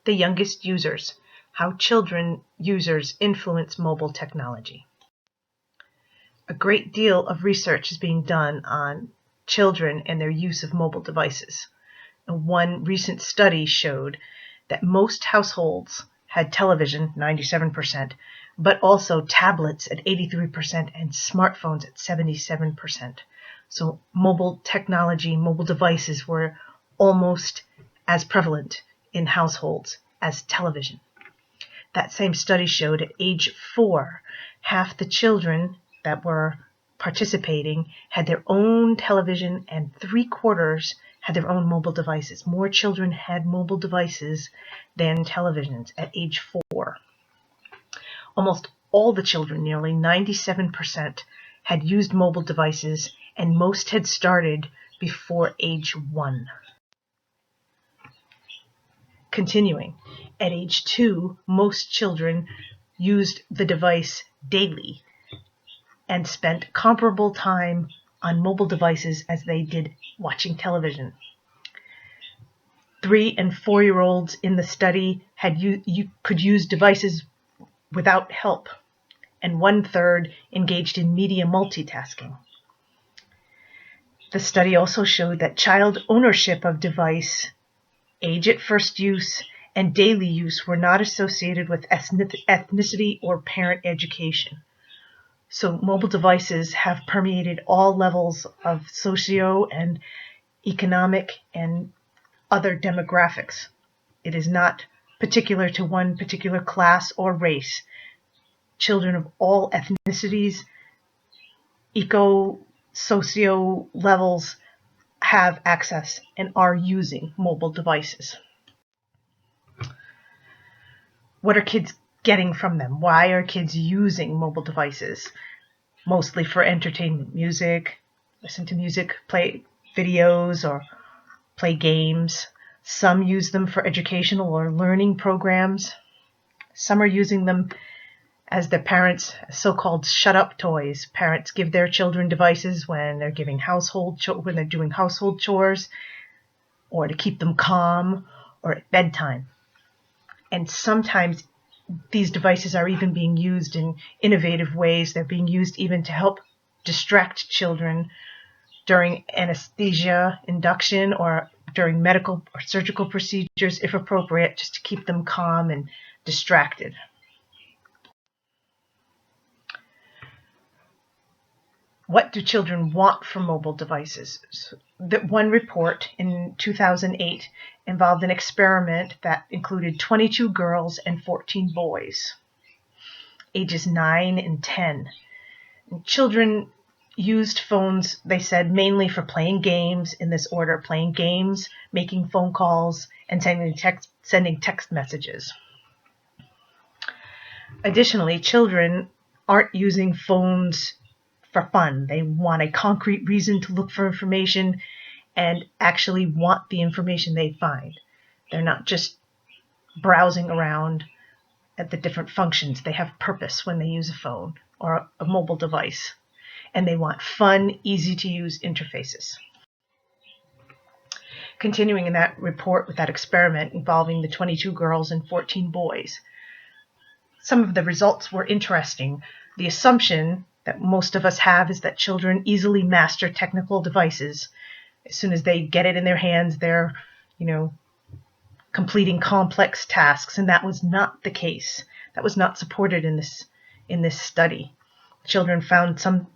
the youngest users, how children users influence mobile technology. A great deal of research is being done on children and their use of mobile devices. One recent study showed that most households had television, 97%, but also tablets at 83% and smartphones at 77%. So mobile technology, mobile devices were almost as prevalent in households as television. That same study showed at age 4, half the children that were participating had their own television and 3/4 had their own mobile devices. More children had mobile devices than televisions at age 4. Almost all the children, nearly 97%, had used mobile devices, and most had started before age 1. Continuing, at age 2, most children used the device daily and spent comparable time on mobile devices as they did watching television. 3- and 4-year-olds in the study could use devices without help, and 1/3 engaged in media multitasking. The study also showed that child ownership of device, age at first use, and daily use were not associated with ethnicity or parent education. So mobile devices have permeated all levels of socio and economic and other demographics. It is not particular to one particular class or race. Children of all ethnicities, socio levels have access and are using mobile devices. What are kids getting from them? Why are kids using mobile devices? Mostly for entertainment, music, listen to music, play videos, or play games. Some use them for educational or learning programs. Some are using them as their parents' so-called shut-up toys. Parents give their children devices when they're doing household chores, or to keep them calm, or at bedtime. And sometimes these devices are even being used in innovative ways. They're being used even to help distract children during anesthesia induction or during medical or surgical procedures, if appropriate, just to keep them calm and distracted. What do children want from mobile devices? One report in 2008 involved an experiment that included 22 girls and 14 boys, ages 9 and 10. And children used phones, they said, mainly for playing games, in this order: playing games, making phone calls, and sending text messages. Additionally, children aren't using phones for fun. They want a concrete reason to look for information and actually want the information they find. They're not just browsing around at the different functions. They have purpose when they use a phone or a mobile device, and they want fun, easy-to-use interfaces. Continuing in that report with that experiment involving the 22 girls and 14 boys, some of the results were interesting. The assumption that most of us have is that children easily master technical devices. As soon as they get it in their hands, they're, completing complex tasks, and that was not the case. That was not supported in this study. Children found some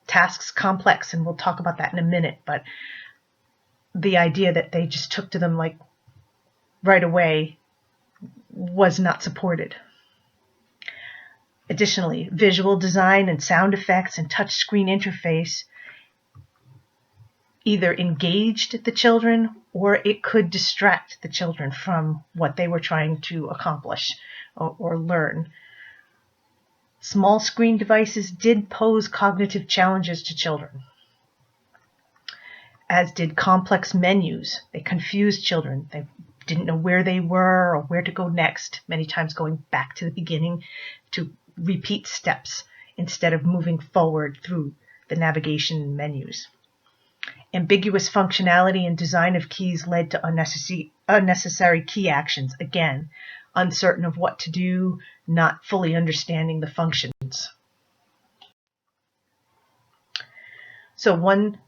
tasks complex, and we'll talk about that in a minute, but the idea that they just took to them like right away was not supported. Additionally, visual design and sound effects and touchscreen interface either engaged the children or it could distract the children from what they were trying to accomplish or learn. Small screen devices did pose cognitive challenges to children, as did complex menus. They confused children. They didn't know where they were or where to go next, many times going back to the beginning to repeat steps instead of moving forward through the navigation menus. Ambiguous functionality and design of keys led to unnecessary key actions. Again, uncertain of what to do, not fully understanding the functions. So one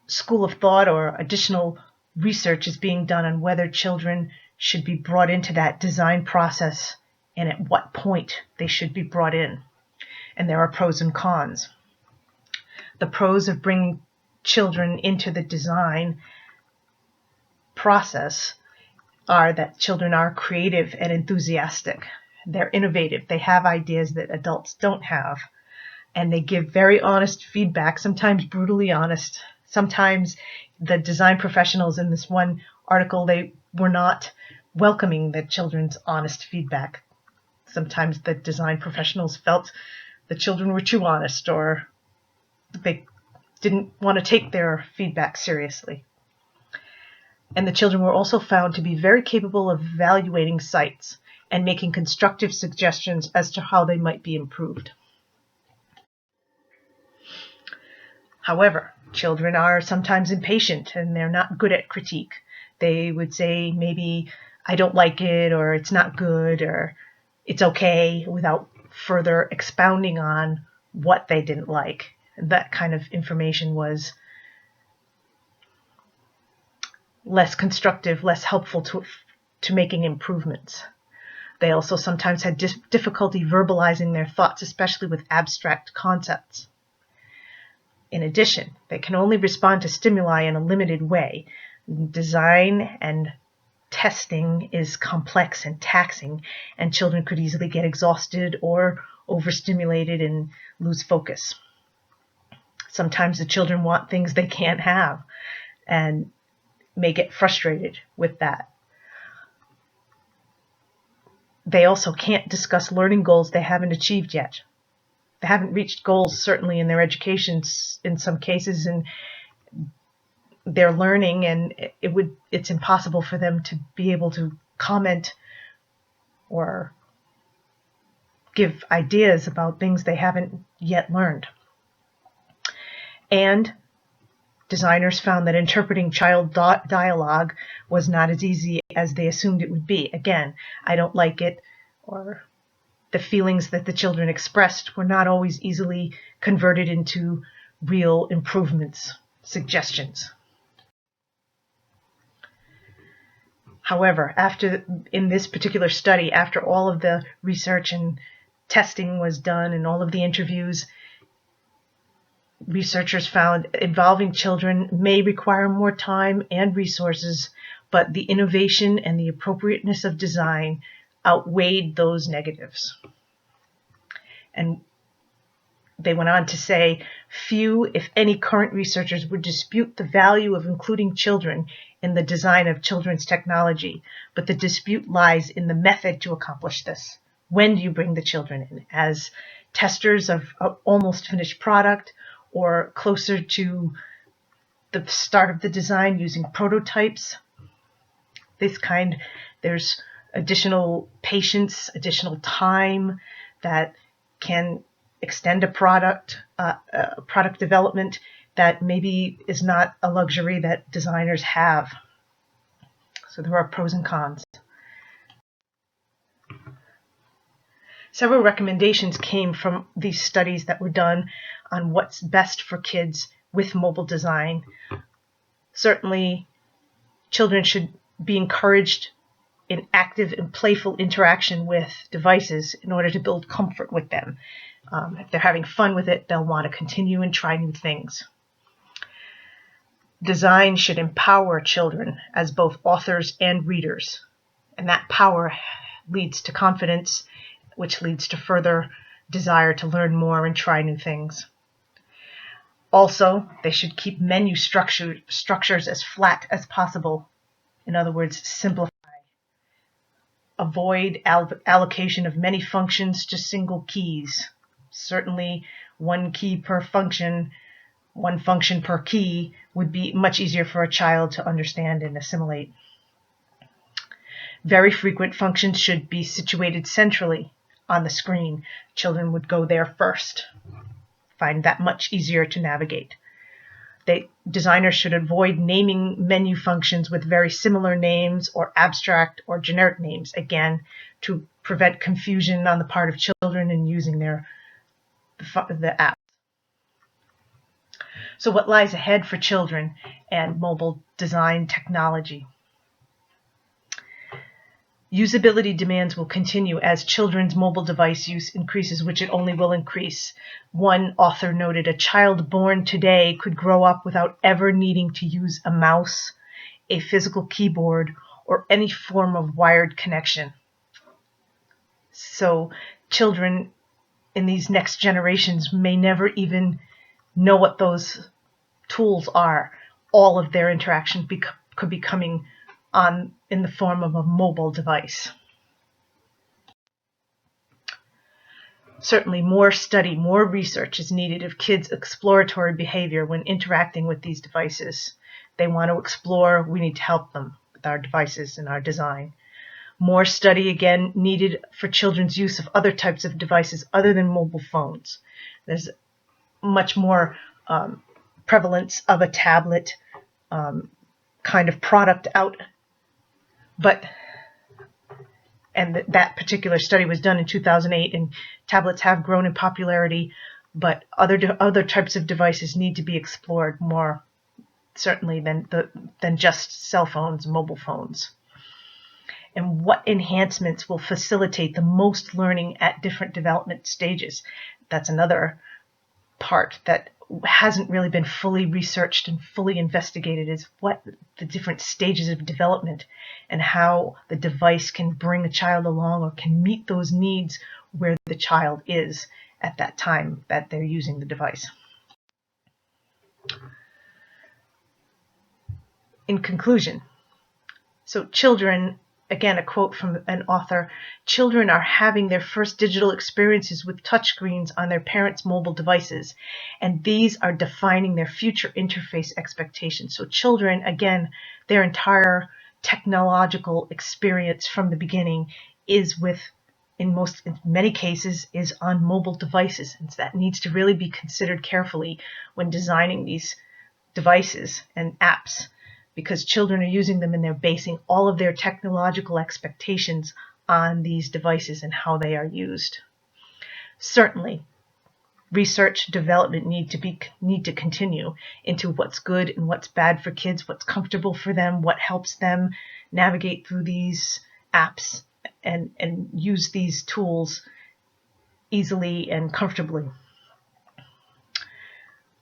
school of thought or additional research is being done on whether children should be brought into that design process and at what point they should be brought in. And there are pros and cons. The pros of bringing children into the design process are that children are creative and enthusiastic. They're innovative. They have ideas that adults don't have. And they give very honest feedback, sometimes brutally honest. Sometimes the design professionals in this one article, they were not welcoming the children's honest feedback. Sometimes the design professionals felt the children were too honest, or they didn't want to take their feedback seriously. And the children were also found to be very capable of evaluating sites and making constructive suggestions as to how they might be improved. However, children are sometimes impatient and they're not good at critique. They would say maybe, I don't like it, or it's not good, or it's okay, without further expounding on what they didn't like. And that kind of information was less constructive, less helpful to making improvements. They also sometimes had difficulty verbalizing their thoughts, especially with abstract concepts. In addition, they can only respond to stimuli in a limited way. Design and testing is complex and taxing, and children could easily get exhausted or overstimulated and lose focus. Sometimes the children want things they can't have and may get frustrated with that. They also can't discuss learning goals they haven't achieved yet. They haven't reached goals, certainly in their education in some cases, and they're learning, and it's impossible for them to be able to comment or give ideas about things they haven't yet learned. And designers found that interpreting child dialogue was not as easy as they assumed it would be. Again, I don't like it, or the feelings that the children expressed were not always easily converted into real improvements, suggestions. However, in this particular study, after all of the research and testing was done and all of the interviews, researchers found involving children may require more time and resources, but the innovation and the appropriateness of design outweighed those negatives. And they went on to say, few, if any, current researchers would dispute the value of including children in the design of children's technology, but the dispute lies in the method to accomplish this. When do you bring the children in? As testers of an almost finished product, or closer to the start of the design using prototypes? There's additional patience, additional time that can extend a product development that maybe is not a luxury that designers have. So there are pros and cons. Several recommendations came from these studies that were done on what's best for kids with mobile design. Certainly, children should be encouraged in active and playful interaction with devices in order to build comfort with them. If they're having fun with it, they'll want to continue and try new things. Design should empower children as both authors and readers, and that power leads to confidence, which leads to further desire to learn more and try new things. Also, they should keep menu structures as flat as possible. In other words, simplify. Avoid allocation of many functions to single keys. Certainly, one key per function, one function per key would be much easier for a child to understand and assimilate. Very frequent functions should be situated centrally on the screen. Children would go there first. Find that much easier to navigate. Designers should avoid naming menu functions with very similar names or abstract or generic names, again, to prevent confusion on the part of children in using the app. So what lies ahead for children and mobile design technology? Usability demands will continue as children's mobile device use increases, which it only will increase. One author noted, a child born today could grow up without ever needing to use a mouse, a physical keyboard, or any form of wired connection. So children in these next generations may never even know what those tools are. All of their interaction could be coming on in the form of a mobile device. Certainly more study, more research is needed of kids' exploratory behavior when interacting with these devices. They want to explore, we need to help them with our devices and our design. More study, again, needed for children's use of other types of devices other than mobile phones. There's much more prevalence of a tablet kind of product out, and that particular study was done in 2008, and tablets have grown in popularity, but other types of devices need to be explored more certainly than just cell phones, mobile phones. And what enhancements will facilitate the most learning at different development stages? That's another part that hasn't really been fully researched and fully investigated, is what the different stages of development and how the device can bring a child along or can meet those needs where the child is at that time that they're using the device. In conclusion, so children, again, a quote from an author, children are having their first digital experiences with touchscreens on their parents' mobile devices, and these are defining their future interface expectations. So children, again, their entire technological experience from the beginning is in many cases, is on mobile devices. And so that needs to really be considered carefully when designing these devices and apps, because children are using them and they're basing all of their technological expectations on these devices and how they are used. Certainly, research development need to continue into what's good and what's bad for kids, what's comfortable for them, what helps them navigate through these apps and use these tools easily and comfortably.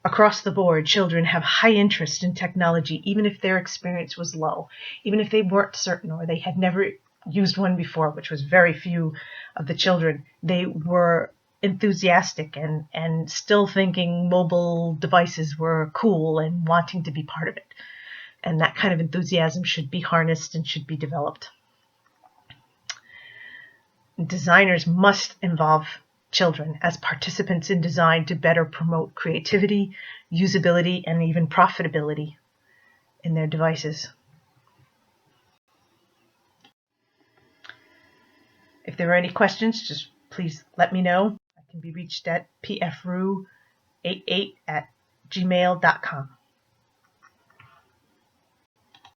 Across the board, children have high interest in technology, even if their experience was low, even if they weren't certain or they had never used one before, which was very few of the children. They were enthusiastic and still thinking mobile devices were cool and wanting to be part of it. And that kind of enthusiasm should be harnessed and should be developed. Designers must involve children as participants in design to better promote creativity, usability, and even profitability in their devices. If there are any questions, just please let me know. I can be reached at pfroux88@gmail.com.